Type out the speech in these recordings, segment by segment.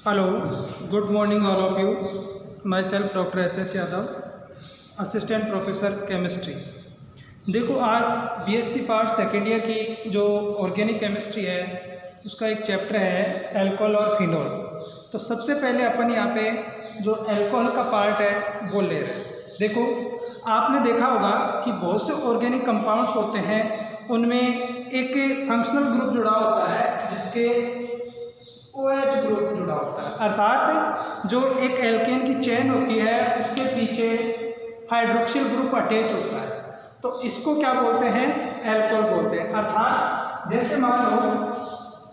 Hello, good morning all of you. My self doctor HS. Yadav, assistant professor chemistry. देखो, आज BSc part second year की जो organic chemistry है उसका एक चैप्टर है अल्कोहल और फिनॉल। तो सबसे पहले अपन यहाँ पे जो अल्कोहल का पार्ट है वो ले रहे हैं। देखो, आपने देखा होगा कि बहुत से ऑर्गेनिक कंपाउंड्स होते हैं, उनमें एक फंक्शनल ग्रुप जुड़ा होता है जिसके OH ग्रुप जुड़ा होता है, अर्थात जो एक एल्केन की चेन होती है उसके पीछे हाइड्रोक्सिल ग्रुप अटैच होता है, तो इसको क्या बोलते हैं? अल्कोहल बोलते हैं। अर्थात जैसे मान लो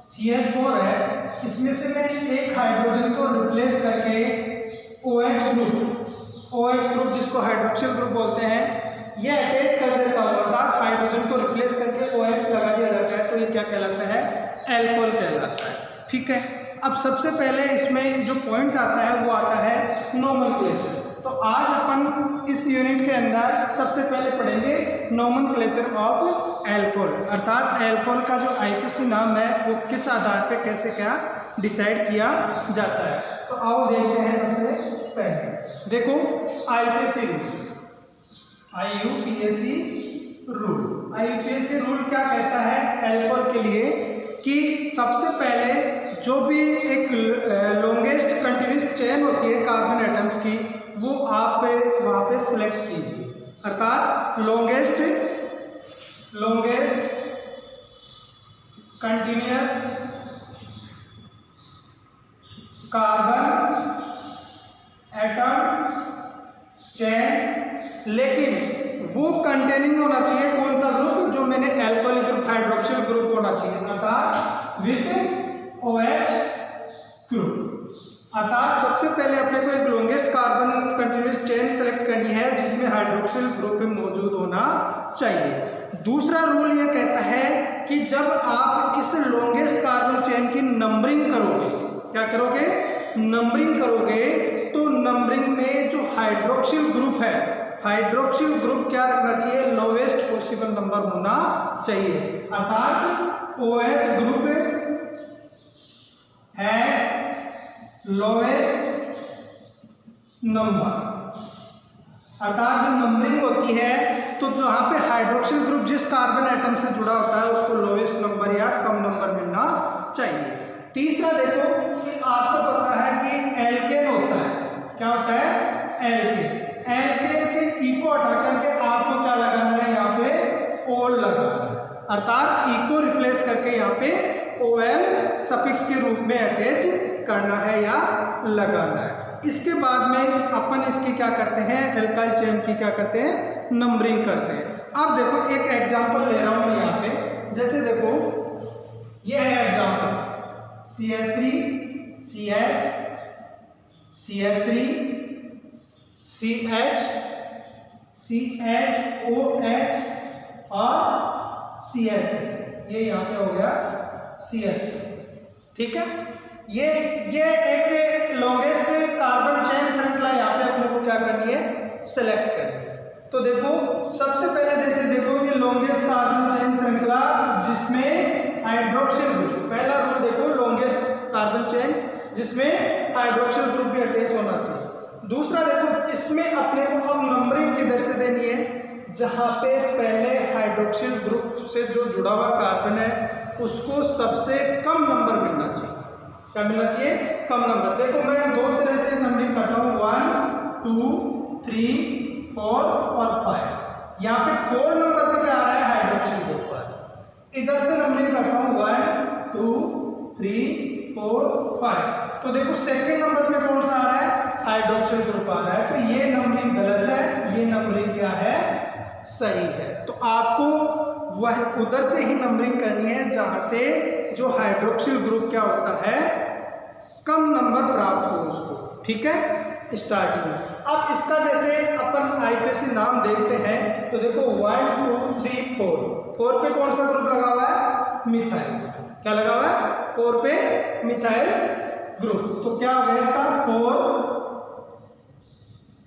CH4 है, इसमें से मैं एक हाइड्रोजन को रिप्लेस करके OH ग्रुप जिसको हाइड्रोक्सिल ग्रुप बोलते हैं ये अटैच कर देता हूँ, अर्थात हाइड्रोजन को रिप्लेस करके OH लगा दिया जाता है, तो ये क्या कहलाता है? अल्कोहल कहलाता है। ठीक है, अब सबसे पहले इसमें जो पॉइंट आता है वो आता है नोमेनक्लेचर। तो आज अपन इस यूनिट के अंदर सबसे पहले पढ़ेंगे नोमेनक्लेचर ऑफ अल्कोहल, अर्थात अल्कोहल का जो IPC नाम है वो किस आधार पे कैसे क्या डिसाइड किया जाता है। तो आओ देखते हैं। सबसे पहले देखो IUPAC रूल क्या कहता है अल्कोहल के लिए कि सबसे पहले जो भी एक लॉन्गेस्ट कंटिन्यूस चेन होती है कार्बन एटम्स की वो आप वहाँ पे सिलेक्ट कीजिए, अर्थात longest continuous carbon atom chain, लेकिन वो कंटेनिंग होना चाहिए कौन सा ग्रुप? जो मैंने अल्कोहलिक ग्रुप हाइड्रोक्सिल ग्रुप होना चाहिए, अर्थात विद OH ग्रुप। अर्थात सबसे पहले अपने को एक longest carbon continuous chain select करनी है जिसमें हाइड्रोक्सिल ग्रुप मौजूद होना चाहिए। दूसरा रूल ये कहता है कि जब आप इस लॉन्गेस्ट कार्बन चेन की नंबरिंग करोगे, क्या करोगे? नंबरिंग करोगे, तो नंबरिंग में जो हाइड्रोक्सिल ग्रुप है, हाइड्रोक्सिल ग्रुप क्या रखना चाहिए? लोवेस्ट पॉसिबल नंबर होना चाहिए, अर्थात OH group has lowest number. अर्थात जो नंबरिंग होती है तो जहाँ पे हाइड्रोक्सिल ग्रुप जिस कार्बन एटम से जुड़ा होता है उसको लोवेस्ट नंबर या कम नंबर मिलना चाहिए। तीसरा देखो कि आपको पता है कि एल्केन होता है, क्या होता है? एल्केन के इको हटा करके आपको क्या लगाना है? यहाँ पे OL लगाना है, अर्थात इको रिप्लेस करके यहाँ पे OL सफिक्स के रूप में अटैच करना है या लगाना है। इसके बाद में अपन इसकी क्या करते हैं? एल्काइल चेन की क्या करते हैं? नंबरिंग करते हैं। अब देखो एक एग्जांपल ले रहा हूं मैं यहाँ पे, जैसे देखो ये है example CH3 CH CH3 CH CHOH और CH3, ये यहाँ पे हो गया CH2। ठीक है, ये एक लॉन्गेस्ट कार्बन चेन श्रृंखला यहाँ पे अपने को क्या करनी है? सेलेक्ट करनी है। तो देखो सबसे पहले जैसे देखो कि लॉन्गेस्ट कार्बन चेन श्रृंखला जिसमें हाइड्रोक्सिल ग्रुप, पहला रूल देखो लॉन्गेस्ट कार्बन चेन जिसमें हाइड्रोक्सिल ग्रुप भी अटैच होना चाहिए। दूसरा देखो इसमें अपने को अब नंबरिंग किधर से देनी है? जहाँ पे पहले हाइड्रोक्सिल ग्रुप से जो जुड़ा हुआ कार्बन है उसको सबसे कम नंबर मिलना चाहिए। क्या मिलना चाहिए? कम नंबर। देखो मैं दो तरह से नंबरिंग करता हूँ, 1 2 3 4 और 5। यहाँ पे 4 नंबर पे क्या आ रहा है? हाइड्रोक्सिल ग्रुप पर। इधर से नंबरिंग करता हूँ 1 2 3 4 5। तो देखो सेकंड नंबर पे कौन सा आ रहा है? हाइड्रोक्सिल ग्रुप आ रहा है। तो ये नंबरिंग गलत है, ये नंबरिंग क्या है? सही है। तो आपको वह उधर से ही नंबरिंग करनी है जहां से जो हाइड्रोक्सिल ग्रुप क्या होता है? कम नंबर प्राप्त हो उसको। ठीक है, स्टार्टिंग में। अब इसका जैसे अपन IPC नाम देखते हैं तो देखो 1 2 3 4 पे कौन सा ग्रुप लगा हुआ है? मिथाइल। क्या लगा हुआ है? 4 पे मिथाइल ग्रुप। तो क्या होगा इसका? 4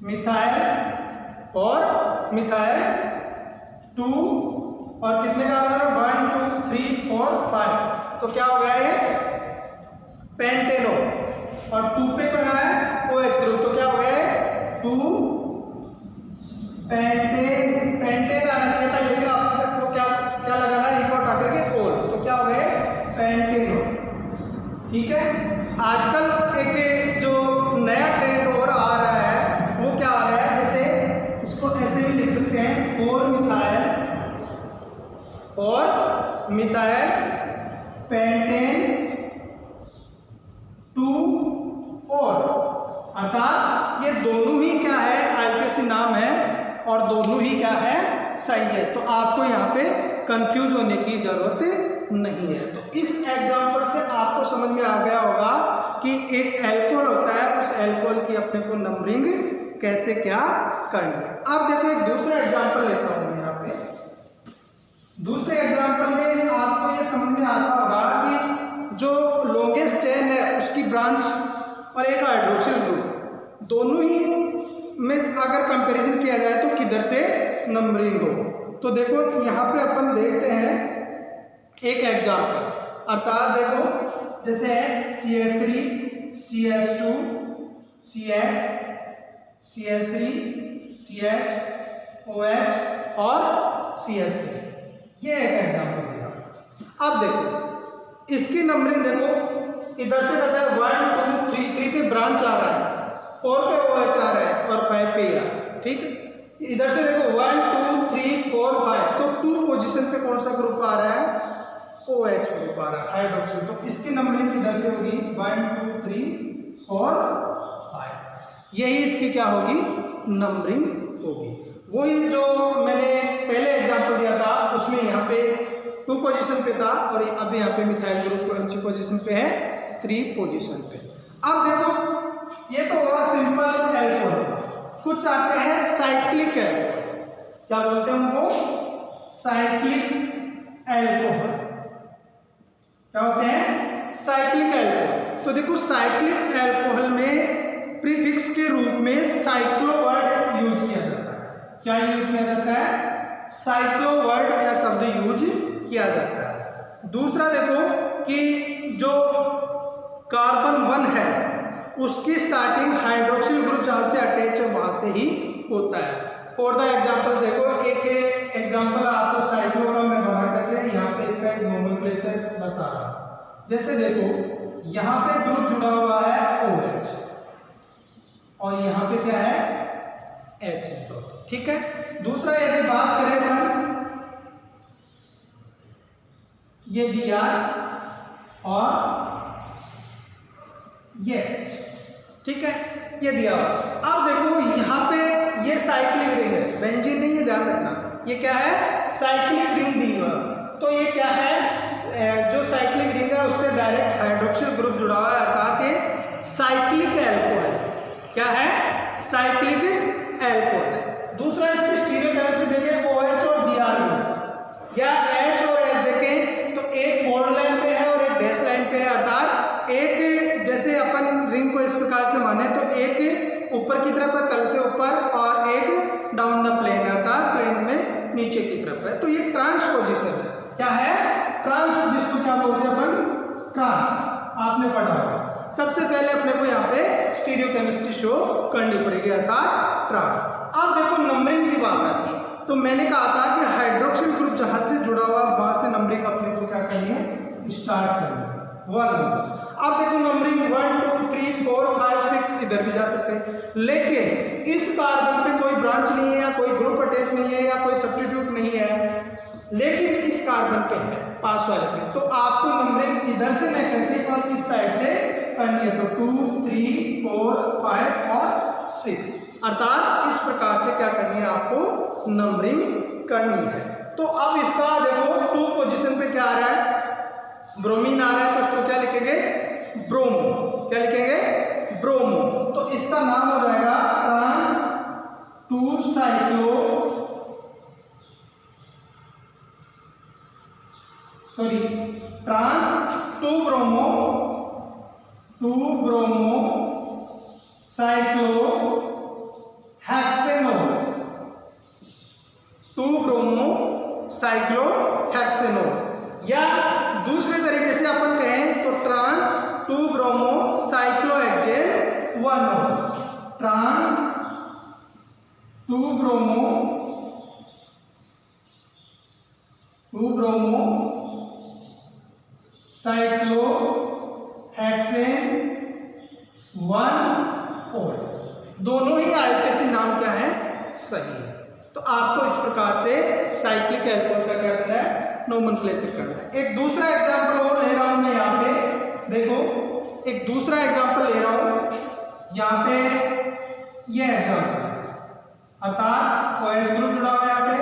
मिथाइल और मिथाइल 2 और कितने कार्बन है? 1 2 3 4 5। तो क्या हो गया ये? पेंटेनो। और आजकल एक जो नया ट्रेंड और आ रहा है वो क्या आ रहा है, जैसे इसको ऐसे भी लिख सकते हैं 4 मिथाइल पेंटेन 2 और, अर्थात ये दोनों ही क्या है आईपीसी नाम है और दोनों ही क्या है सही है। तो आपको यहाँ पे कंफ्यूज होने की जरूरत नहीं है। तो इस एग्जांपल से आपको समझ में आ गया होगा कि एक एल्कोहल होता है, उस एल्कोहल की अपने को नंबरिंग कैसे क्या करनी है। अब देखो एक दूसरा एग्जांपल लेता हूँ यहाँ पे। दूसरे एग्जांपल में आपको ये समझ में आता होगा कि जो लॉन्गेस्ट चेन है उसकी ब्रांच और एक हाइड्रोक्सिल ग्रुप दोनों ही में अगर कंपैरिजन किया जाए तो किधर से नंबरिंग हो। तो देखो यहाँ पे अपन देखते हैं एक एग्जांपल, अर्थात देखो जैसे है CH3 CH2 CH CH3 CH OH और CH3, ये एक एग्जांपल दिया। अब देखो इसकी नंबरिंग देखो, इधर से कहता है 1 2 3, 3 पे ब्रांच आ रहा है, 4 पे OH आ रहा है और 5 पे आ रहा है, ठीक है। इधर से देखो 1 2 3 4 5, तो 2 पोजीशन पे कौन सा ग्रुप आ रहा है, OH ग्रुप आ रहा है हाइड्रोक्सिल। तो इसकी नंबरिंग इधर से होगी 1 2 3 4 5, यही इसकी क्या होगी नंबरिंग होगी। वही जो मैंने पहले एग्जांपल दिया था उसमें यहाँ पे 2 पोजीशन पे था और अब यहाँ पे मिथाइल ग्रुप कौन सी पोजीशन पे है, 3 पोजीशन पे। अब देखो ये तो हुआ सिंपल एल्कोहल, कुछ आते हैं साइक्लिक एल्कोहल, क्या बोलते हैं उनको, साइक्लिक एल्कोहल। क्या होते हैं, साइक्लिक एल्कोहल। तो देखो साइक्लिक एल्कोहल में प्रीफिक्स के रूप में साइक्लो वर्ड यूज किया जाता है। क्या यूज किया जाता है, साइक्लो वर्ड या शब्द यूज किया जाता है। दूसरा देखो कि जो कार्बन 1 है उसकी स्टार्टिंग हाइड्रोक्सिल ग्रुप जहां से अटैच है वहां से ही होता है। फॉर द एग्जांपल देखो एक एग्जांपल आपको साइक्लो का मैं बना करके यहाँ पे इसका एक नोमेनक्लेचर बता रहा हूँ। जैसे देखो यहाँ पे ग्रुप जुड़ा हुआ है OH और यहाँ पे क्या है H, ठीक है। दूसरा यदि बात करें अपन, ये Br और ये H, ठीक है, ये दिया हुआ। अब देखो यहाँ पे ये साइक्लिक रिंग है, बेंजीन नहीं है, ध्यान रखना, ये क्या है साइक्लिक रिंग दी हुआ। तो ये क्या है, जो साइक्लिक रिंग है उससे डायरेक्ट हाइड्रोक्सिल ग्रुप जुड़ा हुआ है, अर्थात ये साइक्लिक एल्कोहल क्या है, साइक्लिक एल्कोहल है। दूसरा इसमें स्टीरियोकेमिस्ट्री देखें OH और Br ग्रुप या H और H देखें तो एक बोल्ड लाइन पे है और एक डैश लाइन पे है, अर्थात एक जैसे अपन रिंग को इस प्रकार से माने तो एक ऊपर की तरफ है तल से ऊपर और एक डाउन द प्लेन अर्थात प्लेन में नीचे की तरफ है। तो ये ट्रांसपोजिशन है, क्या है ट्रांस, जिसको क्या बोलते हैं अपन ट्रांस, आपने पढ़ा होगा। सबसे पहले अपने को यहाँ पे स्टीरियोकेमिस्ट्री शो करनी पड़ेगी अर्थात ट्रांस। अब देखो नंबरिंग की बात आती है, तो मैंने कहा था कि हाइड्रोक्सिल ग्रुप जहां से जुड़ा हुआ वहां से नंबरिंग अपने को क्या करनी है, स्टार्ट करनी है 1। अब देखो नंबरिंग 1 2 3 4 5 6 इधर भी जा सकते हैं, लेकिन इस कार्बन पे कोई ब्रांच नहीं है या कोई ग्रुप अटैच नहीं है या कोई सब्स्टिट्यूट नहीं है, लेकिन इस कार्बन पे है पास वाले पे, तो आपको नंबरिंग इधर से नहीं करके और इस साइड से करनी है। तो 2 3 4 5 और 6, अर्थात इस प्रकार से क्या करनी है आपको नंबरिंग करनी है। तो अब इसका देखो 2 पोजीशन पे क्या आ रहा है, ब्रोमीन आ रहा है, तो उसको क्या लिखेंगे ब्रोमो, क्या लिखेंगे ब्रोमो। तो इसका नाम हो जाएगा trans 2 cyclo trans 2 bromo cyclohexanol, 2 bromo cyclohexanol, या दूसरे तरीके से अपन कहें तो trans 2 bromo cyclohexane 1, trans 2 bromo cyclohexane 1 और दोनों ही आईयूपीएसी नाम क्या है, सही है। तो आपको इस प्रकार से साइक्लिक अल्कोहल का क्या करना है, नोमेनक्लेचर करना है। एक दूसरा एग्जांपल और ले रहा हूं मैं यहाँ पे, देखो एक दूसरा एग्जांपल ले रहा हूं यहाँ पे, ये एग्जांपल है, अर्थात OH ग्रुप जुड़ा हुआ है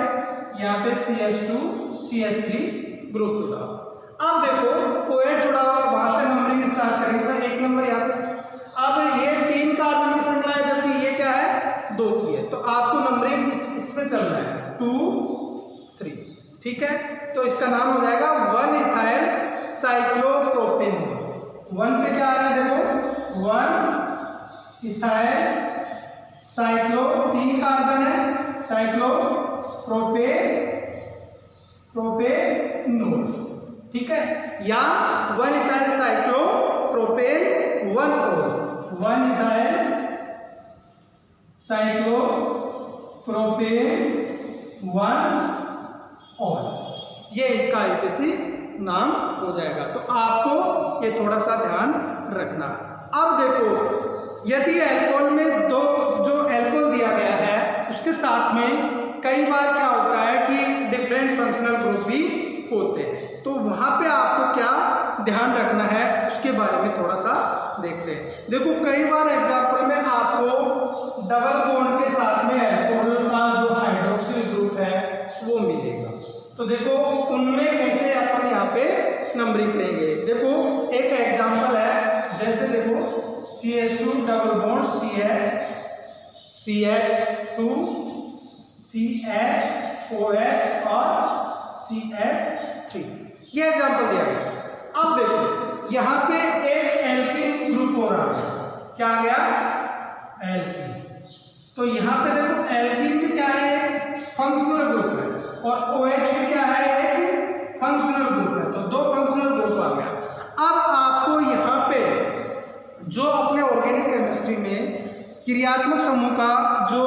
यहाँ पे CH2 CH3 ग्रुप जुड़ा हुआ। अब देखो OH जुड़ा हुआ, वहां से नंबरिंग स्टार्ट करेंगे तो 1 नंबर यहाँ पे। अब ये 3 कार्बन की श्रृंखला है जबकि ये क्या है, 2 की है, तो आपको नंबरिंग इसमें चलना है 2 3, ठीक है। तो इसका नाम हो जाएगा 1 इथाइल साइक्लोप्रोपेन। 1 पे क्या आ रहा है, देखो 1 इथाइल साइक्लो, 3 कार्बन है, साइक्लो प्रोपेनोल, ठीक है, या 1 इथाइल साइक्लो प्रोपेन 1 और 1 इथाइल साइक्लो प्रोपेन 1 और, ये इसका आईयूपीएसी नाम हो जाएगा। तो आपको ये थोड़ा सा ध्यान रखना। अब देखो यदि अल्कोहल में दो जो अल्कोहल दिया गया है उसके साथ में कई बार क्या होता है कि डिफरेंट फंक्शनल ग्रुप भी होते हैं, तो वहां पे आपको क्या ध्यान रखना है उसके बारे में थोड़ा सा देखते हैं। देखो कई बार एग्जांपल में आपको डबल बॉन्ड के साथ में अल्कोहल का जो हाइड्रोक्सिल ग्रुप है वो मिलेगा, तो देखो उनमें कैसे अपन यहाँ पे नंबरिंग करेंगे। देखो एक एग्जांपल है, जैसे देखो CH2 double bond CH2 CHOH और CH3, ये एग्जांपल दिया गया। अब देखो यहाँ पे एक एल्कीन ग्रुप हो रहा है, क्या आ गया, एल्कीन। तो यहाँ पे देखो एल्कीन भी क्या है, फंक्शनल ग्रुप है, और OH भी क्या है, एक फंक्शनल ग्रुप है, तो 2 फंक्शनल ग्रुप आ गया। अब आपको यहाँ पे जो अपने ऑर्गेनिक केमिस्ट्री में क्रियात्मक समूह का जो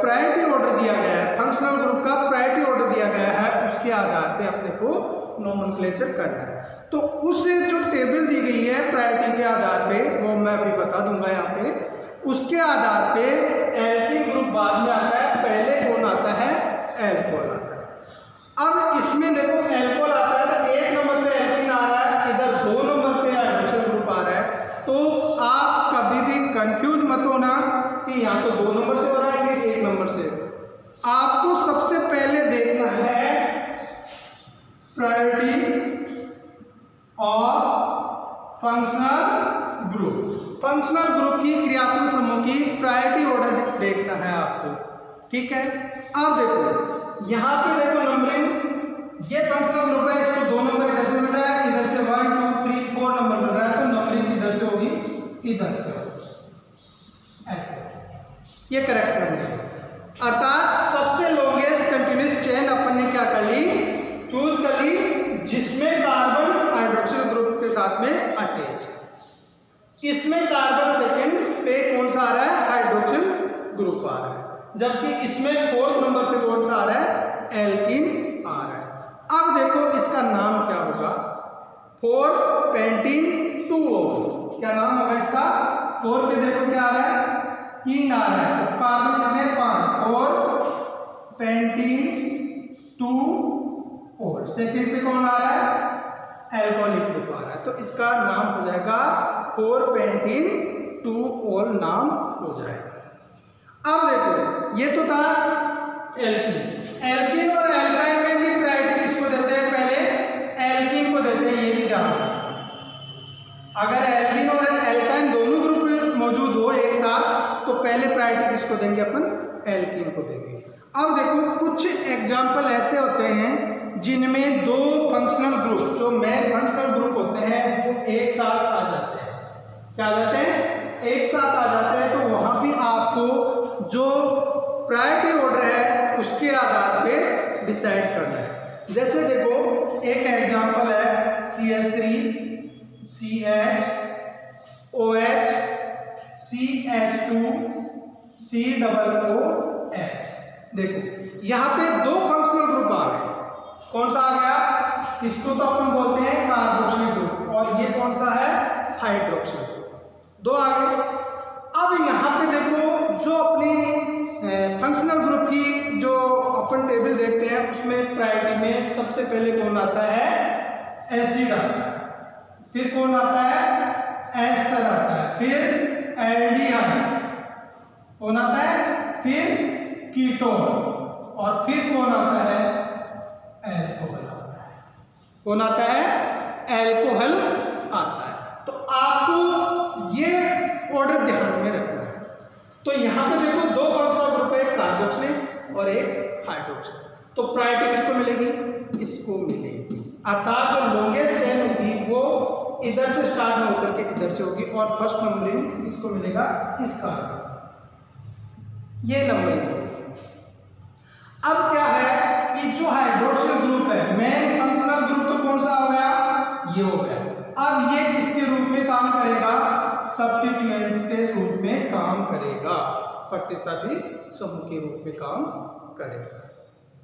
प्रायोरिटी ऑर्डर दिया गया है, फंक्शनल ग्रुप का प्रायोरिटी ऑर्डर दिया गया है, उसके आधार पे अपने को नोमेनक्लेचर करना है। तो उस जो टेबल दी गई है प्रायोरिटी के आधार पे, वो मैं अभी बता दूंगा यहाँ पे, उसके आधार पे एल्कीन ग्रुप बाद में आता है, पहले कौन आता है, एल्कोहल आता है। अब इसमें देखो एल्कोहल आता है तो 1 नंबर पे एल्कीन आ रहा है, इधर 2 नंबर पे हाइड्रोक्सिल ग्रुप आ रहा है, तो आप कभी भी कंफ्यूज मत होना कि यहाँ तो 2 नंबर से हो रहा है, ये 1 नंबर से। आपको सबसे पहले देखना है प्रायोरिटी और फंक्शनल ग्रुप, फंक्शनल ग्रुप की क्रियात्मक समूह की प्रायोरिटी ऑर्डर देखना है आपको, ठीक है। अब देखो यहाँ पे देखो नंबरिंग, ये फंक्शनल ग्रुप है, इसको 2 नंबर इधर से मिल रहा है, इधर से 1 2 3 4 नंबर मिल रहा है, तो नंबरिंग इधर से होगी, इधर से ऐसे, ये करेक्ट नंबर है। अर्थात सबसे लॉन्गेस्ट कंटिन्यूअस चेन अपन ने क्या कर ली, चूज कर ली, जिसमें कार्बन हाइड्रोक्सिल ग्रुप के साथ में अटैच। इसमें कार्बन सेकंड पे कौन सा आ रहा है, हाइड्रोक्सिल ग्रुप आ रहा है, जबकि इसमें 4th नंबर पे कौन सा आ रहा है, एल्कीन आ रहा है। अब देखो इसका नाम क्या होगा, 4-पेंटीन-2-O, क्या नाम होगा इसका, 4 पे देखो क्या आ रहा है, इन आ रहा है, तो कार्बन कितने 5, और पेंटीन 2 और सेकेंड पे कौन आ रहा है, एल्कोहलिक ग्रुप आ रहा है, तो इसका नाम हो जाएगा 4-पेंटीन-2-OL नाम हो जाएगा। अब देखो ये तो था एल्कीन, एल्कीन और एल्काइन में भी प्रायोरिटी किसको देते हैं, पहले एल्कीन को देते हैं, ये भी ध्यान। अगर एल्कीन और एल्काइन दोनों ग्रुप मौजूद हो एक साथ तो पहले प्रायोरिटी किसको देंगे, अपन एल्कीन को देंगे। अब देखो कुछ एग्जाम्पल ऐसे होते हैं जिनमें 2 फंक्शनल ग्रुप, जो मेन फंक्शनल ग्रुप होते हैं, वो एक साथ आ जाते हैं, क्या आ जाते हैं, एक साथ आ जाते हैं, तो वहां भी आपको जो प्रायोरिटी ऑर्डर है उसके आधार पे डिसाइड करना है। जैसे देखो एक एग्जांपल है CH3 CH OH CH2 COOH, देखो यहाँ पे 2 फंक्शनल ग्रुप आ गए, कौन सा आ गया, इसको तो अपन बोलते हैं कार्बोक्सिल ग्रुप, और ये कौन सा है, हाइड्रोक्सिल ग्रुप। दो आ गए। अब यहाँ पे देखो जो अपनी फंक्शनल ग्रुप की जो अपन टेबल देखते हैं उसमें प्रायोरिटी में सबसे पहले कौन आता है, एसिड आता है, फिर कौन आता है, एस्टर आता है, फिर एल्डिहाइड कौन आता है, फिर कीटोन, और फिर कौन आता है, एल्कोहल आता है। कौन आता है, एल्कोहल आता है। तो आपको ये ऑर्डर ध्यान में रखना है। तो यहाँ पे देखो दो फंक्शनल ग्रुप है, कार्बोक्सिलिक और एक हाइड्रोक्सिल। तो प्रायोरिटी किसको मिलेगी, इसको मिलेगी, अर्थात जो लॉन्गेस्ट चेन होगी वो इधर से स्टार्ट न होकर के इधर से होगी, और फर्स्ट नंबरिंग किसको मिलेगा, इसका, ये नंबरिंग। अब क्या है कि जो हाइड्रोक्सिल ग्रुप है, मेन फंक्शनल ग्रुप तो कौन सा हो गया, ये हो गया। अब ये किसके रूप में काम करेगा, सब्स्टिट्यूएंट्स के रूप में काम करेगा, प्रतिस्थापी समूह के रूप में काम करेगा,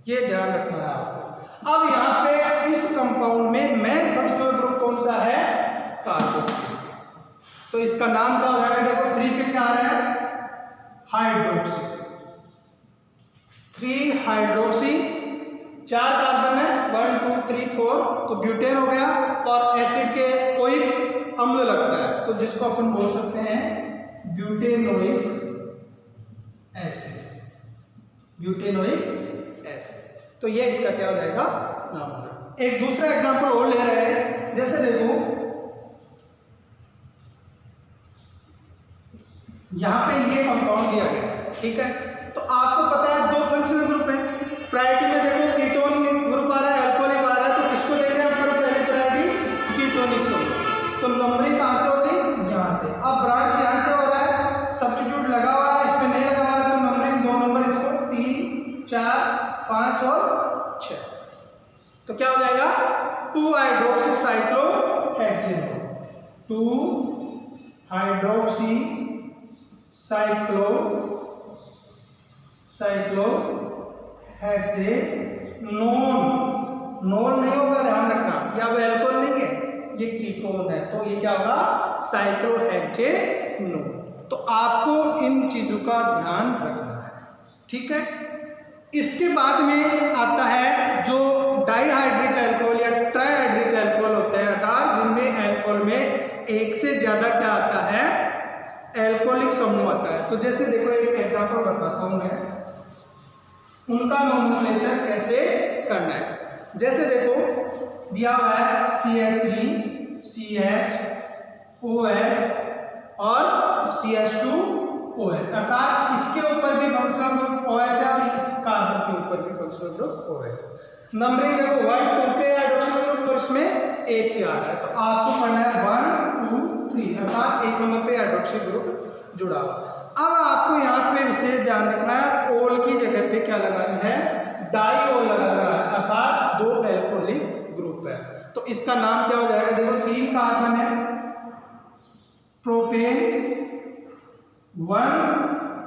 ये ध्यान रखना है आपको। अब यहाँ पे इस कंपाउंड में मेन फंक्शनल ग्रुप कौन सा है, कार्बोक्सिल। तो इसका नाम क्या हो जाएगा, देखो 3 पे क्या आ रहा है, हाइड्रोक्सी, 3 हाइड्रोक्सी, 4 कार्बन है, 1 2 3 4, तो ब्यूटेन हो गया, और एसिड के ओइक अम्ल लगता है, तो जिसको अपन बोल सकते हैं ब्यूटेनोइक एसिड, ब्यूटेनोइक एसिड। तो ये इसका क्या हो जाएगा, नाम हो जाएगा। एक दूसरा एग्जांपल और ले रहे हैं, जैसे देखो यहां पे ये कंपाउंड दिया गया है, ठीक है। तो आपको पता है दो फंक्शनल ग्रुप है, प्रायोरिटी में देखो कीटोन ग्रुप आ रहा है, अल्कोहलिक आ रहा है, तो किसको देख रहे हैं अपन पहली प्रायोरिटी, कीटोनिक समूह। तो नंबरिंग कहां से होगी, यहां से। अब ब्रांच यहां से हो रहा है, सब्स्टिट्यूट लगा हुआ है, इसमें नहीं लगा हुआ है, तो नंबरिंग 2 नंबर इसको 3 4 5 और 6। तो क्या हो जाएगा, 2 हाइड्रोक्सी साइक्लोहेक्सेन, 2 हाइड्रोक्सी नॉन नहीं होगा, ध्यान रखना, ये अब एल्कोहल नहीं है, ये कीटोन है, तो ये क्या होगा, साइक्लोहेक्सेनोन। तो आपको इन चीजों का ध्यान रखना है, ठीक है। इसके बाद में आता है जो डाइहाइड्रिक अल्कोहल या ट्राइहाइड्रिक अल्कोहल होते हैं, अर्थात जिनमें अल्कोहल में एक से ज्यादा क्या आता है, एल्कोहलिक समूह आता है। तो जैसे देखो एक एग्जांपल बताता हूं मैं, उनका नोमेनक्लेचर कैसे करना है। जैसे देखो दिया हुआ है CH3 CHOH और CH2OH, अर्थात इसके ऊपर भी फंक्शनल ग्रुप OH है और इस कार्बन के ऊपर भी फंक्शनल ग्रुप OH। नंबरिंग देखो 1 2 पे हाइड्रोक्सिल ग्रुप और इसमें 1 पे आ रहा है, तो आपको पढ़ना है 1 2 3, अर्थात 1 नंबर पे हाइड्रोक्सिल ग्रुप जुड़ा हुआ। अब आपको यहाँ पे विशेष ध्यान रखना है, ओल की जगह पे क्या लगाना है, डाइओल लगाना है, अर्थात 2 एल्कोहलिक ग्रुप है। तो इसका नाम क्या हो जाएगा, देखो 3 कार्बन है, प्रोपेन 1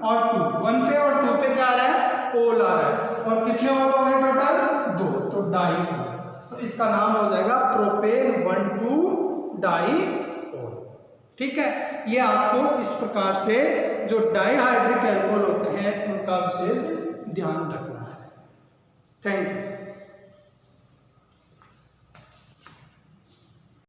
और 2, 1 पे और 2 पे क्या आ रहा है, ओल आ रहा है, और कितने ओल हो गए टोटल, 2, तो डाइओल। तो इसका नाम हो जाएगा प्रोपेन 1 2 डाइओल, ठीक है। ये आपको इस प्रकार से जो डाइहाइड्रिक अल्कोहल होते हैं उनका विशेष ध्यान रखना है। Thank you.